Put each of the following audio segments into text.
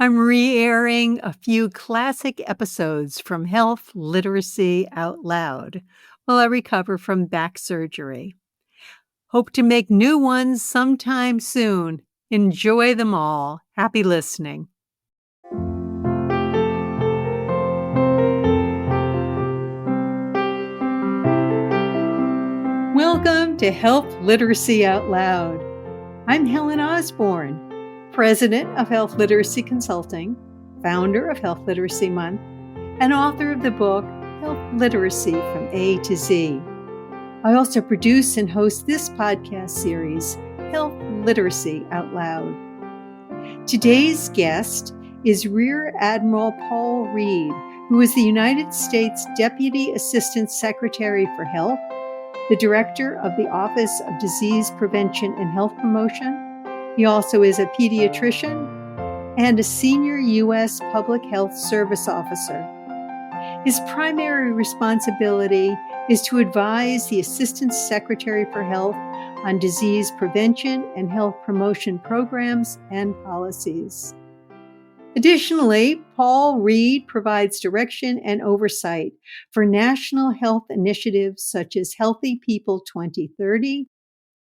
I'm re-airing a few classic episodes from Health Literacy Out Loud while I recover from back surgery. Hope to make new ones sometime soon. Enjoy them all. Happy listening. Welcome to Health Literacy Out Loud. I'm Helen Osborne, President of Health Literacy Consulting, founder of Health Literacy Month, and author of the book Health Literacy from A to Z. I also produce and host this podcast series, Health Literacy Out Loud. Today's guest is Rear Admiral Paul Reed, who is the United States Deputy Assistant Secretary for Health, the Director of the Office of Disease Prevention and Health Promotion. He also is a pediatrician and a senior U.S. Public Health Service Officer. His primary responsibility is to advise the Assistant Secretary for Health on disease prevention and health promotion programs and policies. Additionally, Paul Reed provides direction and oversight for national health initiatives such as Healthy People 2030,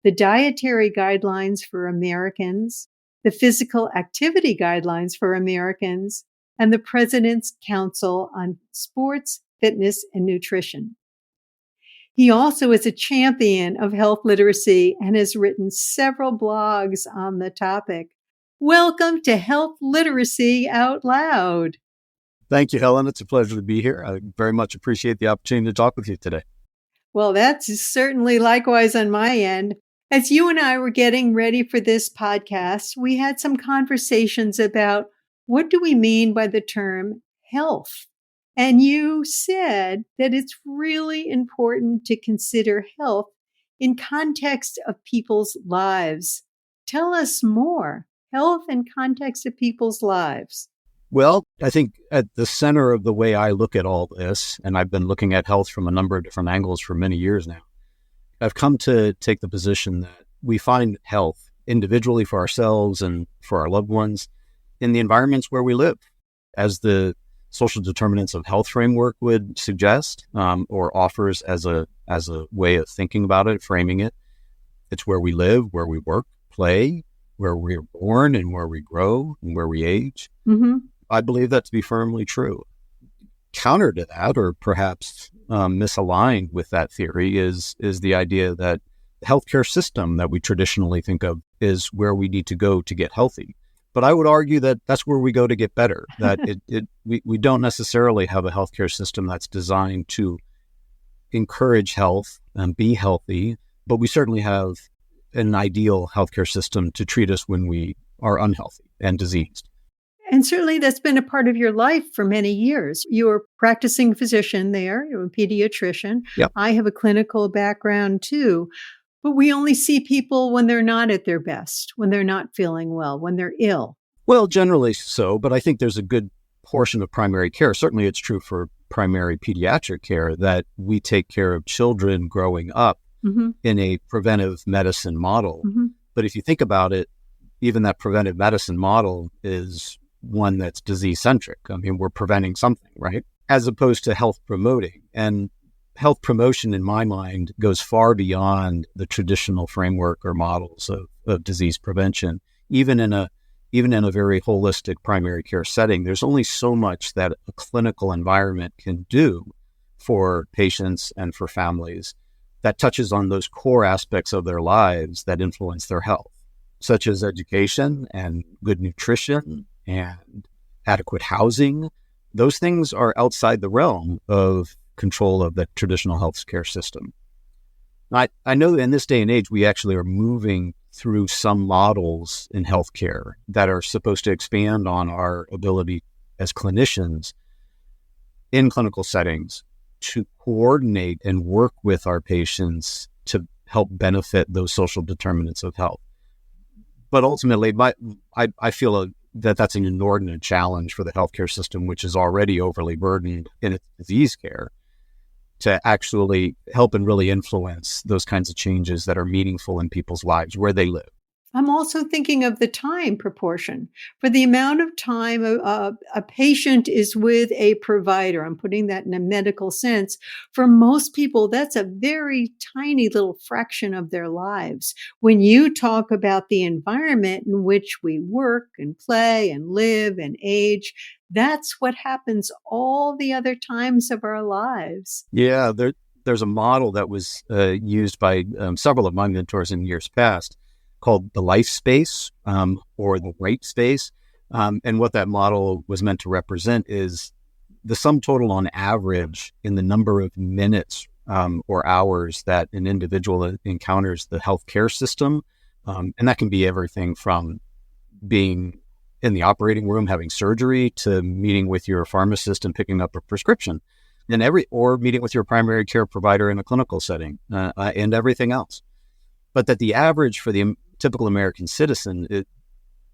the Dietary Guidelines for Americans, the Physical Activity Guidelines for Americans, and the President's Council on Sports, Fitness, and Nutrition. He also is a champion of health literacy and has written several blogs on the topic. Welcome to Health Literacy Out Loud. Thank you, Helen. It's a pleasure to be here. I very much appreciate the opportunity to talk with you today. Well, that's certainly likewise on my end. As you and I were getting ready for this podcast, we had some conversations about what do we mean by the term health? And you said that it's really important to consider health in context of people's lives. Tell us more. Health in context of people's lives. Well, I think at the center of the way I look at all this, and I've been looking at health from a number of different angles for many years now, I've come to take the position that we find health individually for ourselves and for our loved ones in the environments where we live. As the social determinants of health framework would suggest, or offers as a way of thinking about it, framing it, it's where we live, where we work, play, where we're born and where we grow and where we age. Mm-hmm. I believe that to be firmly true. Counter to that, or perhaps misaligned with that theory, is the idea that the healthcare system that we traditionally think of is where we need to go to get healthy. But I would argue that that's where we go to get better, that we don't necessarily have a healthcare system that's designed to encourage health and be healthy, but we certainly have an ideal healthcare system to treat us when we are unhealthy and diseased. And certainly that's been a part of your life for many years. You were a practicing physician there, you're a pediatrician. Yep. I have a clinical background too, but we only see people when they're not at their best, when they're not feeling well, when they're ill. Well, generally so, but I think there's a good portion of primary care. Certainly it's true for primary pediatric care that we take care of children growing up mm-hmm. in a preventive medicine model. Mm-hmm. But if you think about it, even that preventive medicine model is one that's disease-centric. I mean, we're preventing something, right? As opposed to health promoting. And health promotion, in my mind, goes far beyond the traditional framework or models of disease prevention. Even in a very holistic primary care setting, there's only so much that a clinical environment can do for patients and for families that touches on those core aspects of their lives that influence their health, such as education and good nutrition and adequate housing. Those things are outside the realm of control of the traditional healthcare system. I know that in this day and age, we actually are moving through some models in healthcare that are supposed to expand on our ability as clinicians in clinical settings to coordinate and work with our patients to help benefit those social determinants of health. But ultimately, I feel that's an inordinate challenge for the healthcare system, which is already overly burdened in its disease care, to actually help and really influence those kinds of changes that are meaningful in people's lives where they live. I'm also thinking of the time proportion for the amount of time a patient is with a provider. I'm putting that in a medical sense. For most people, that's a very tiny little fraction of their lives. When you talk about the environment in which we work and play and live and age, that's what happens all the other times of our lives. Yeah, there's a model that was used by several of my mentors in years past called the life space or the right space. And what that model was meant to represent is the sum total on average in the number of minutes or hours that an individual encounters the healthcare system. And that can be everything from being in the operating room, having surgery, to meeting with your pharmacist and picking up a prescription, or meeting with your primary care provider in a clinical setting, and everything else. But that the average for the typical American citizen,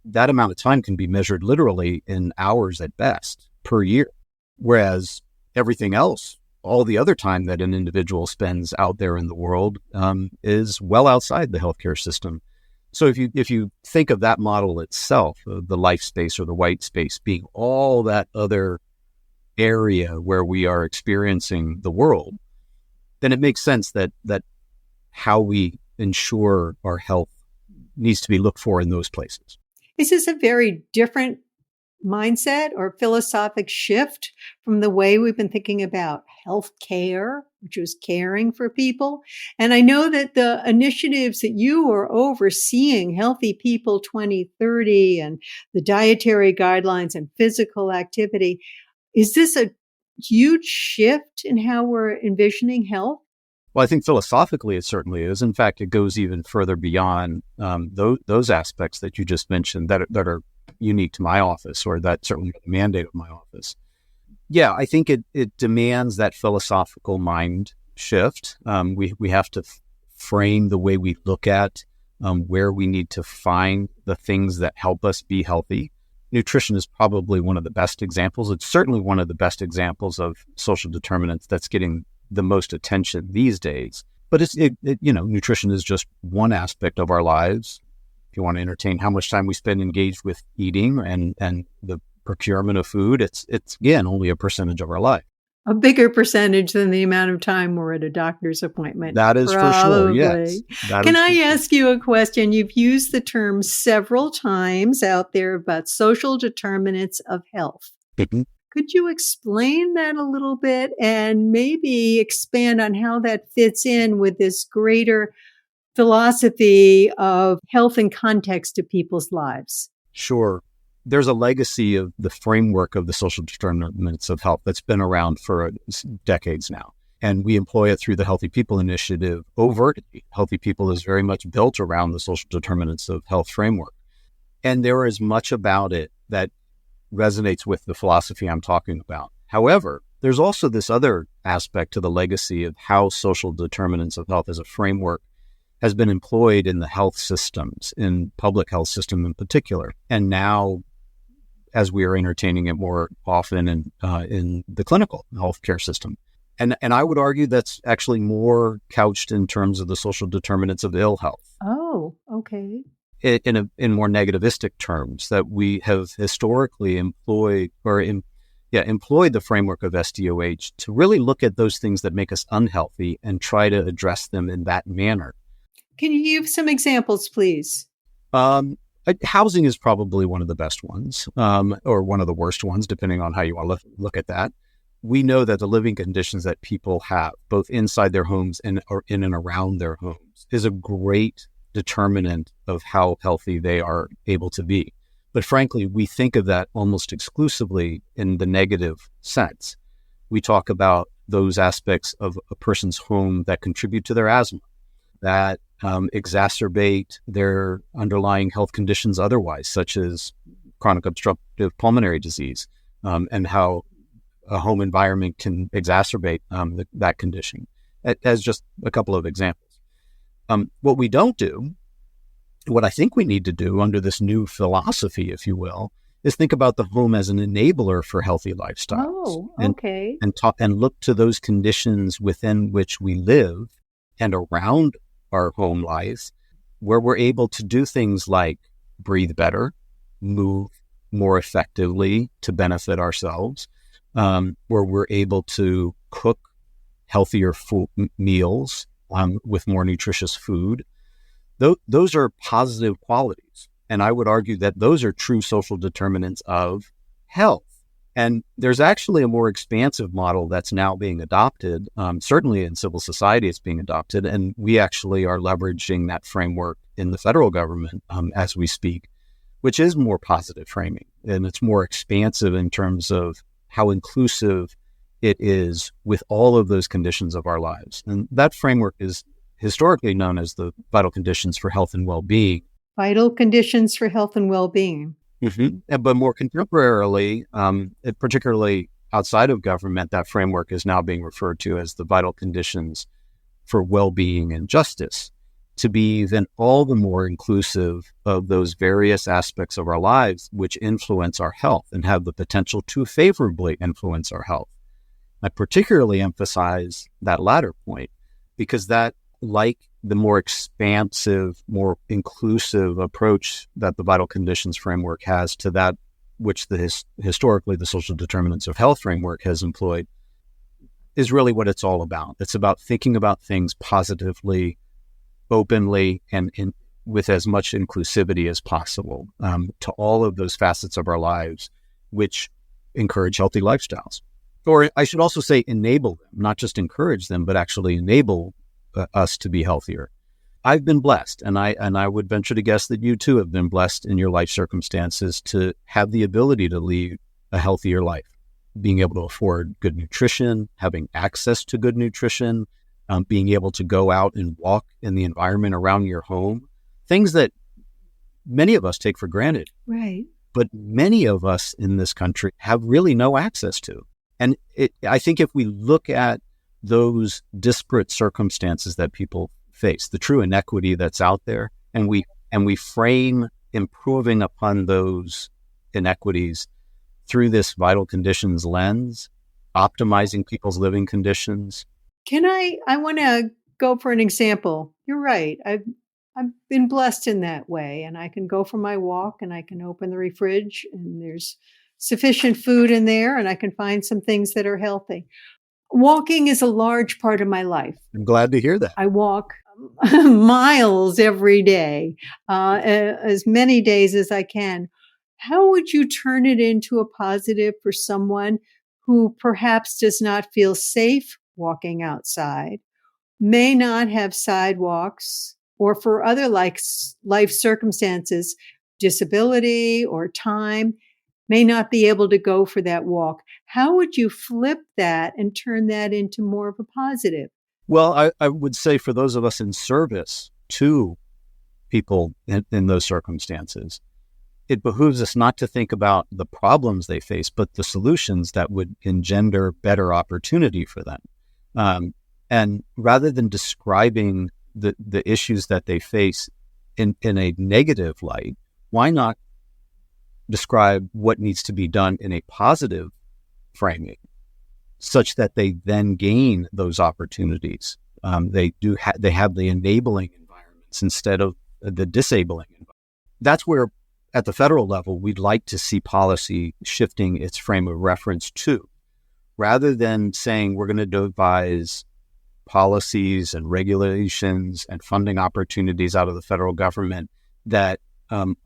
that amount of time can be measured literally in hours at best per year. Whereas everything else, all the other time that an individual spends out there in the world is well outside the healthcare system. So if you think of that model itself, the life space or the white space being all that other area where we are experiencing the world, then it makes sense that how we ensure our health needs to be looked for in those places. Is this a very different mindset or philosophic shift from the way we've been thinking about health care, which is caring for people? And I know that the initiatives that you are overseeing, Healthy People 2030 and the Dietary Guidelines and physical activity, is this a huge shift in how we're envisioning health? Well, I think philosophically it certainly is. In fact, it goes even further beyond those aspects that you just mentioned that are unique to my office, or that certainly the mandate of my office. Yeah, I think it demands that philosophical mind shift. We have to frame the way we look at where we need to find the things that help us be healthy. Nutrition is probably one of the best examples. It's certainly one of the best examples of social determinants that's getting the most attention these days. But nutrition is just one aspect of our lives. If you want to entertain how much time we spend engaged with eating and the procurement of food, it's again only a percentage of our life. A bigger percentage than the amount of time we're at a doctor's appointment. That is Probably. For sure, yes. Can I ask you a question? You've used the term several times out there about social determinants of health. Mm-hmm. Could you explain that a little bit and maybe expand on how that fits in with this greater philosophy of health and context to people's lives? Sure. There's a legacy of the framework of the social determinants of health that's been around for decades now. And we employ it through the Healthy People Initiative overtly. Healthy People is very much built around the social determinants of health framework. And there is much about it that resonates with the philosophy I'm talking about. However, there's also this other aspect to the legacy of how social determinants of health as a framework has been employed in the health systems, in public health system in particular. And now, as we are entertaining it more often in the clinical healthcare system. And I would argue that's actually more couched in terms of the social determinants of ill health. Oh, okay. In more negativistic terms, that we have historically employed the framework of SDOH to really look at those things that make us unhealthy and try to address them in that manner. Can you give some examples, please? Housing is probably one of the best ones, or one of the worst ones, depending on how you want to look at that. We know that the living conditions that people have, both inside their homes and or in and around their homes, is a great determinant of how healthy they are able to be. But frankly, we think of that almost exclusively in the negative sense. We talk about those aspects of a person's home that contribute to their asthma, that exacerbate their underlying health conditions otherwise, such as chronic obstructive pulmonary disease, and how a home environment can exacerbate that condition, as just a couple of examples. What we don't do, what I think we need to do under this new philosophy, if you will, is think about the home as an enabler for healthy lifestyles. Oh, okay. And look to those conditions within which we live and around our home life where we're able to do things like breathe better, move more effectively to benefit ourselves, where we're able to cook healthier meals with more nutritious food. Those are positive qualities. And I would argue that those are true social determinants of health. And there's actually a more expansive model that's now being adopted. Certainly in civil society, it's being adopted. And we actually are leveraging that framework in the federal government as we speak, which is more positive framing. And it's more expansive in terms of how inclusive it is with all of those conditions of our lives. And that framework is historically known as the vital conditions for health and well-being. Vital conditions for health and well-being. Mm-hmm. But more contemporarily, particularly outside of government, that framework is now being referred to as the vital conditions for well-being and justice, to be even all the more inclusive of those various aspects of our lives which influence our health and have the potential to favorably influence our health. I particularly emphasize that latter point because that, like the more expansive, more inclusive approach that the vital conditions framework has to that which historically the social determinants of health framework has employed, is really what it's all about. It's about thinking about things positively, openly, and with as much inclusivity as possible to all of those facets of our lives, which encourage healthy lifestyles. Or I should also say enable them, not just encourage them, but actually enable us to be healthier. I've been blessed, and I would venture to guess that you too have been blessed in your life circumstances to have the ability to lead a healthier life, being able to afford good nutrition, having access to good nutrition, being able to go out and walk in the environment around your home, things that many of us take for granted. Right. But many of us in this country have really no access to. And I think if we look at those disparate circumstances that people face, the true inequity that's out there, and we frame improving upon those inequities through this vital conditions lens, optimizing people's living conditions. I want to go for an example. You're right. I've been blessed in that way, and I can go for my walk and I can open the fridge and there's sufficient food in there and I can find some things that are healthy. Walking is a large part of my life. I'm glad to hear that. I walk miles every day, as many days as I can. How would you turn it into a positive for someone who perhaps does not feel safe walking outside, may not have sidewalks, or for other life circumstances, disability or time, may not be able to go for that walk? How would you flip that and turn that into more of a positive? Well, I would say for those of us in service to people in those circumstances, it behooves us not to think about the problems they face, but the solutions that would engender better opportunity for them. And rather than describing the issues that they face in a negative light, why not describe what needs to be done in a positive framing, such that they then gain those opportunities. They have the enabling environments instead of the disabling environment. That's where, at the federal level, we'd like to see policy shifting its frame of reference to, rather than saying we're going to devise policies and regulations and funding opportunities out of the federal government that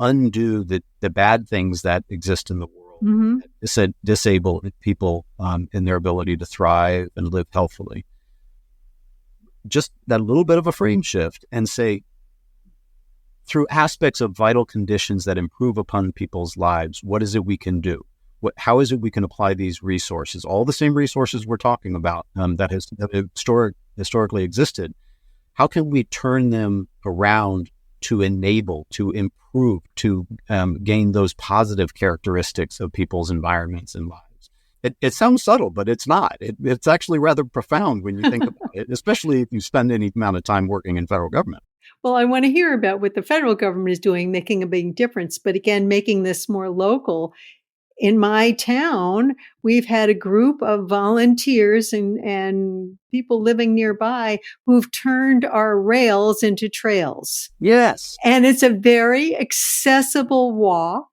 undo the bad things that exist in the world, mm-hmm. disable people in their ability to thrive and live healthfully. Just that little bit of a frame shift and say, through aspects of vital conditions that improve upon people's lives, what is it we can do? How is it we can apply these resources, all the same resources we're talking about that have historically existed? How can we turn them around to enable, to improve, to gain those positive characteristics of people's environments and lives? It sounds subtle, but it's not. It's actually rather profound when you think about it, especially if you spend any amount of time working in federal government. Well, I want to hear about what the federal government is doing, making a big difference. But again, making this more local, in my town, we've had a group of volunteers and people living nearby who've turned our rails into trails. Yes. And it's a very accessible walk.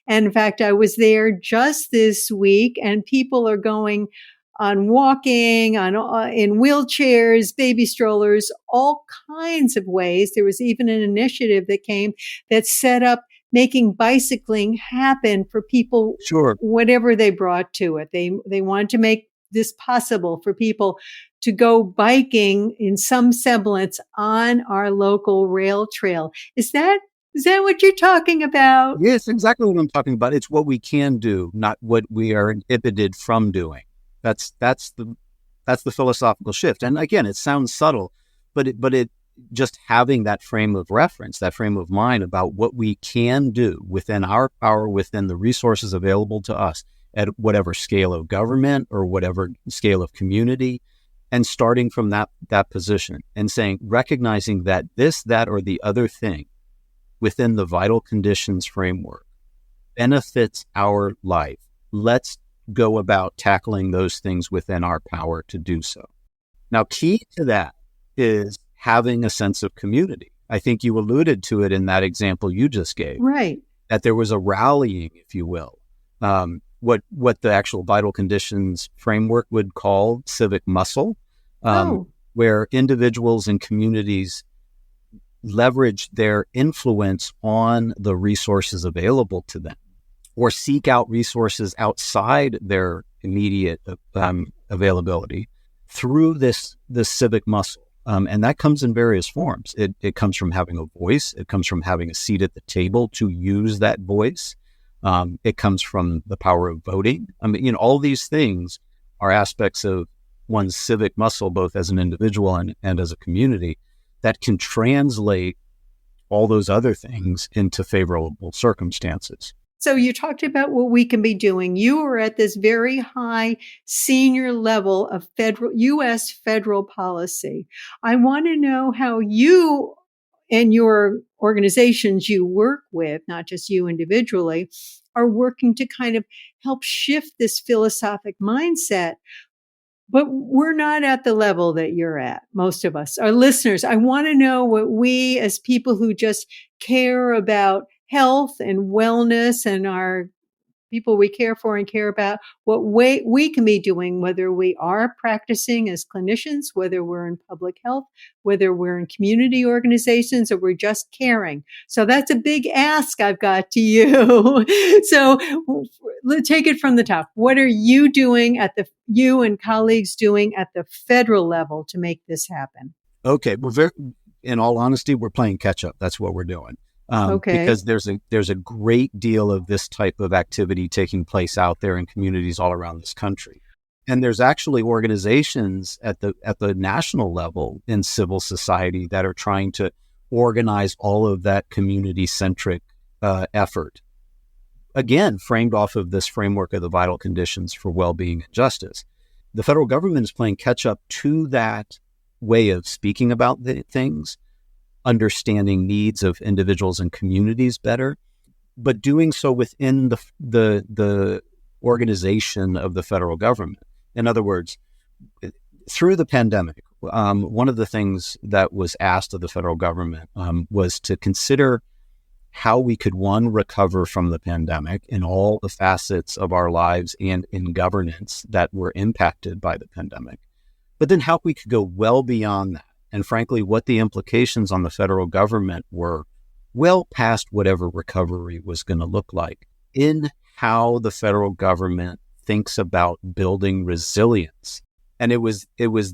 And in fact, I was there just this week, and people are going on walking, in wheelchairs, baby strollers, all kinds of ways. There was even an initiative that came that set up making bicycling happen for people, Sure, whatever they brought to it. They wanted to make this possible for people to go biking in some semblance on our local rail trail. Is that what you're talking about? yes, exactly what I'm talking about. It's what we can do, not what we are inhibited from doing. That's the philosophical shift. And again, it sounds subtle, but it just having that frame of reference, that frame of mind about what we can do within our power, within the resources available to us at whatever scale of government or whatever scale of community, and starting from that position and saying, recognizing that this, that, or the other thing within the vital conditions framework benefits our life. Let's go about tackling those things within our power to do so. Now, key to that is having a sense of community. I think you alluded to it in that example you just gave. Right. That there was a rallying, if you will, what the actual vital conditions framework would call civic muscle, where individuals and communities leverage their influence on the resources available to them, or seek out resources outside their immediate availability through this civic muscle. And that comes in various forms. It comes from having a voice. It comes from having a seat at the table to use that voice. It comes from the power of voting. I mean, all these things are aspects of one's civic muscle, both as an individual and as a community, that can translate all those other things into favorable circumstances. So you talked about what we can be doing. You are at this very high senior level of U.S. federal policy. I want to know how you and your organizations you work with, not just you individually, are working to kind of help shift this philosophic mindset. But we're not at the level that you're at, most of us. Our listeners, I want to know what we, as people who just care about health and wellness and our people we care for and care about, what way we can be doing, whether we are practicing as clinicians, whether we're in public health, whether we're in community organizations, or we're just caring. So that's a big ask I've got to you. So let's take it from the top. What are you doing you and colleagues doing at the federal level to make this happen? Okay. Well, in all honesty, we're playing catch up. That's what we're doing. Because there's a great deal of this type of activity taking place out there in communities all around this country. And there's actually organizations at the national level in civil society that are trying to organize all of that community-centric effort. Again, framed off of this framework of the vital conditions for well-being and justice. The federal government is playing catch up to that way of speaking about things, understanding needs of individuals and communities better, but doing so within the organization of the federal government. In other words, through the pandemic, one of the things that was asked of the federal government was to consider how we could, one, recover from the pandemic in all the facets of our lives and in governance that were impacted by the pandemic, but then how we could go well beyond that. And frankly, what the implications on the federal government were well past whatever recovery was going to look like in how the federal government thinks about building resilience. And it was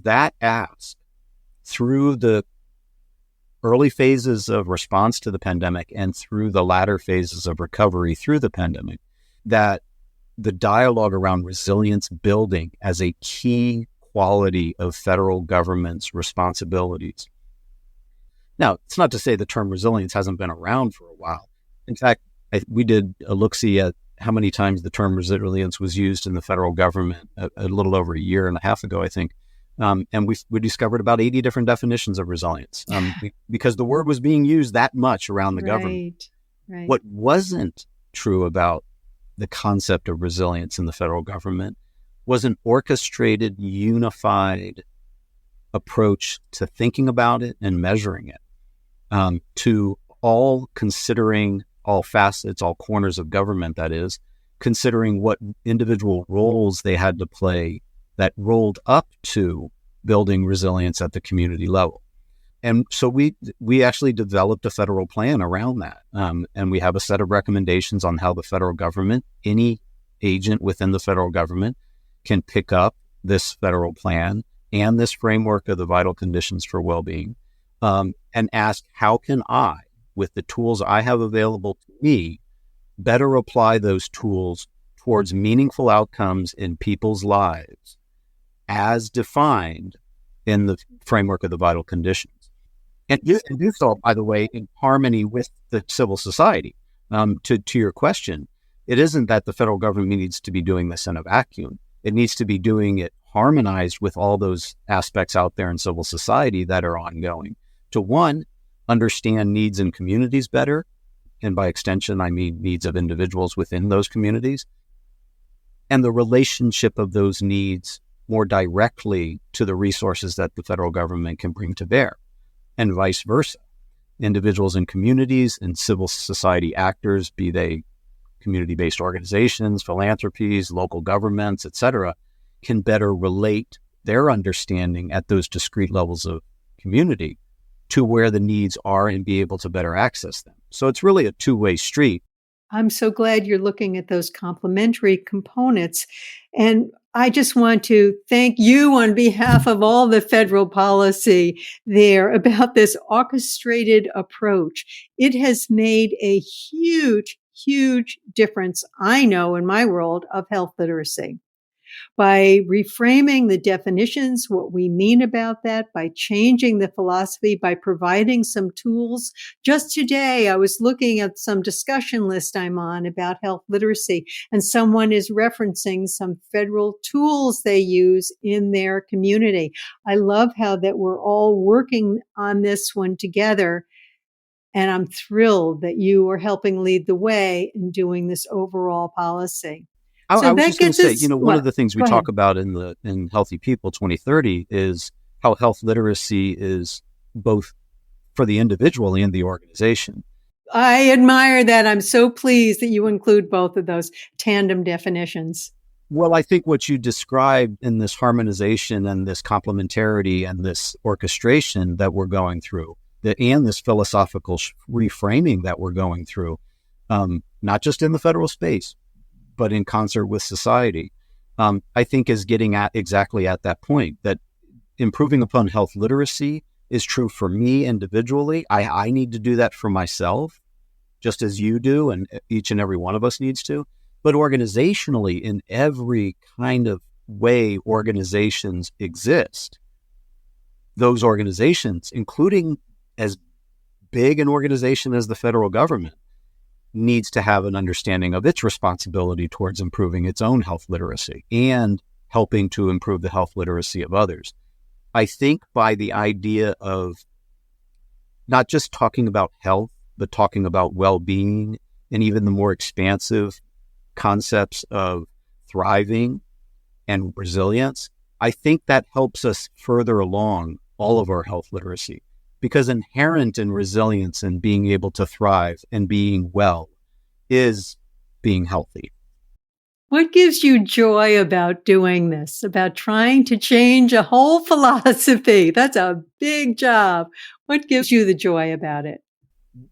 that ask through the early phases of response to the pandemic and through the latter phases of recovery through the pandemic that the dialogue around resilience building as a key quality of federal government's responsibilities. Now, it's not to say the term resilience hasn't been around for a while. In fact, we did a look-see at how many times the term resilience was used in the federal government a little over a year and a half ago, I think. And we discovered about 80 different definitions of resilience because the word was being used that much around the government. Right. What wasn't true about the concept of resilience in the federal government was an orchestrated, unified approach to thinking about it and measuring it, to all considering all facets, all corners of government, that is, considering what individual roles they had to play that rolled up to building resilience at the community level. And so we actually developed a federal plan around that. And we have a set of recommendations on how the federal government, any agent within the federal government, can pick up this federal plan and this framework of the vital conditions for well-being, and ask, how can I, with the tools I have available to me, better apply those tools towards meaningful outcomes in people's lives as defined in the framework of the vital conditions. And do so, by the way, in harmony with the civil society. To your question, it isn't that the federal government needs to be doing this in a vacuum. It needs to be doing it harmonized with all those aspects out there in civil society that are ongoing. To one, understand needs in communities better. And by extension, I mean needs of individuals within those communities, and the relationship of those needs more directly to the resources that the federal government can bring to bear, and vice versa. Individuals in communities and civil society actors, be they community-based organizations, philanthropies, local governments, etc., can better relate their understanding at those discrete levels of community to where the needs are and be able to better access them. So it's really a two-way street. I'm so glad you're looking at those complementary components. And I just want to thank you on behalf of all the federal policy there about this orchestrated approach. It has made a huge, huge difference, I know, in my world of health literacy. By reframing the definitions, what we mean about that, by changing the philosophy, by providing some tools. Just today, I was looking at some discussion list I'm on about health literacy, and someone is referencing some federal tools they use in their community. I love how that we're all working on this one together. And I'm thrilled that you are helping lead the way in doing this overall policy. I was just going to say, one of the things we talk about in Healthy People 2030 is how health literacy is both for the individual and the organization. I admire that. I'm so pleased that you include both of those tandem definitions. Well, I think what you described in this harmonization and this complementarity and this orchestration that we're going through, and this philosophical reframing that we're going through, not just in the federal space, but in concert with society, I think is getting at exactly at that point, that improving upon health literacy is true for me individually. I need to do that for myself, just as you do, and each and every one of us needs to. But organizationally, in every kind of way organizations exist, those organizations, including as big an organization as the federal government, needs to have an understanding of its responsibility towards improving its own health literacy and helping to improve the health literacy of others. I think by the idea of not just talking about health, but talking about well-being and even the more expansive concepts of thriving and resilience, I think that helps us further along all of our health literacy. Because inherent in resilience and being able to thrive and being well is being healthy. What gives you joy about doing this, about trying to change a whole philosophy? That's a big job. What gives you the joy about it?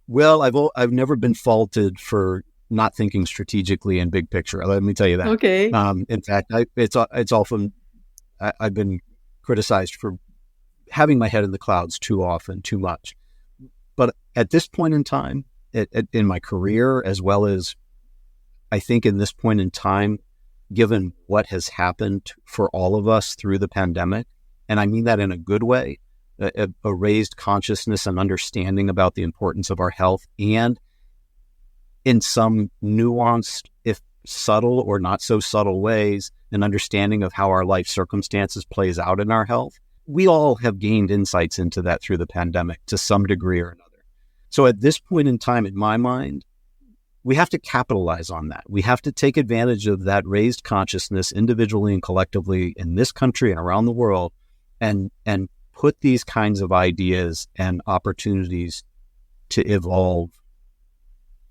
Well, I've never been faulted for not thinking strategically and big picture. Let me tell you that. Okay. In fact, it's often I've been criticized for having my head in the clouds too often, too much. But at this point in time, in my career, as well as I think in this point in time, given what has happened for all of us through the pandemic, and I mean that in a good way, a raised consciousness and understanding about the importance of our health, and in some nuanced, if subtle or not so subtle ways, an understanding of how our life circumstances plays out in our health. We all have gained insights into that through the pandemic to some degree or another. So at this point in time, in my mind, we have to capitalize on that. We have to take advantage of that raised consciousness individually and collectively in this country and around the world, and put these kinds of ideas and opportunities to evolve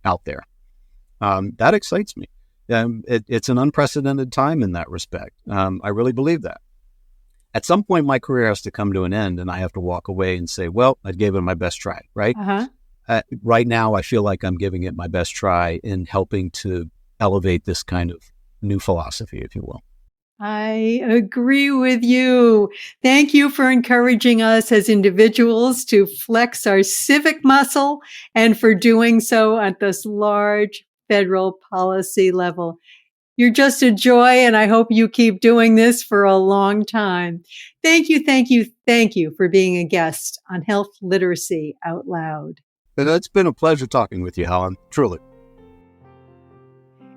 out there. That excites me. It's an unprecedented time in that respect. I really believe that. At some point, my career has to come to an end, and I have to walk away and say, well, I gave it my best try, right? Right now, I feel like I'm giving it my best try in helping to elevate this kind of new philosophy, if you will. I agree with you. Thank you for encouraging us as individuals to flex our civic muscle, and for doing so at this large federal policy level. You're just a joy, and I hope you keep doing this for a long time. Thank you, thank you, thank you for being a guest on Health Literacy Out Loud. It's been a pleasure talking with you, Helen, truly.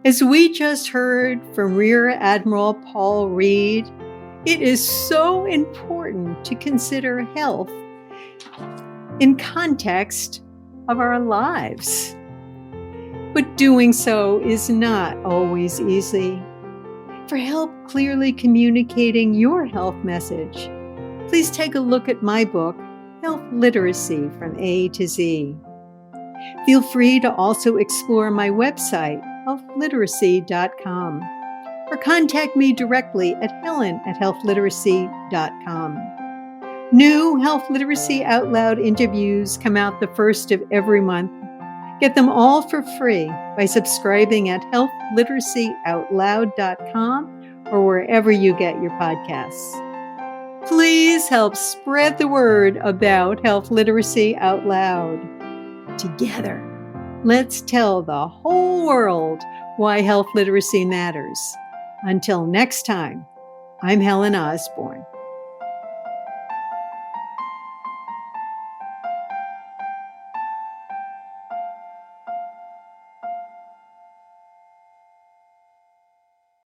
As we just heard from Rear Admiral Paul Reed, it is so important to consider health in context of our lives. But doing so is not always easy. For help clearly communicating your health message, please take a look at my book, Health Literacy from A to Z. Feel free to also explore my website, healthliteracy.com, or contact me directly at helen@healthliteracy.com. New Health Literacy Out Loud interviews come out the first of every month. Get them all for free by subscribing at healthliteracyoutloud.com or wherever you get your podcasts. Please help spread the word about Health Literacy Out Loud. Together, let's tell the whole world why health literacy matters. Until next time, I'm Helen Osborne.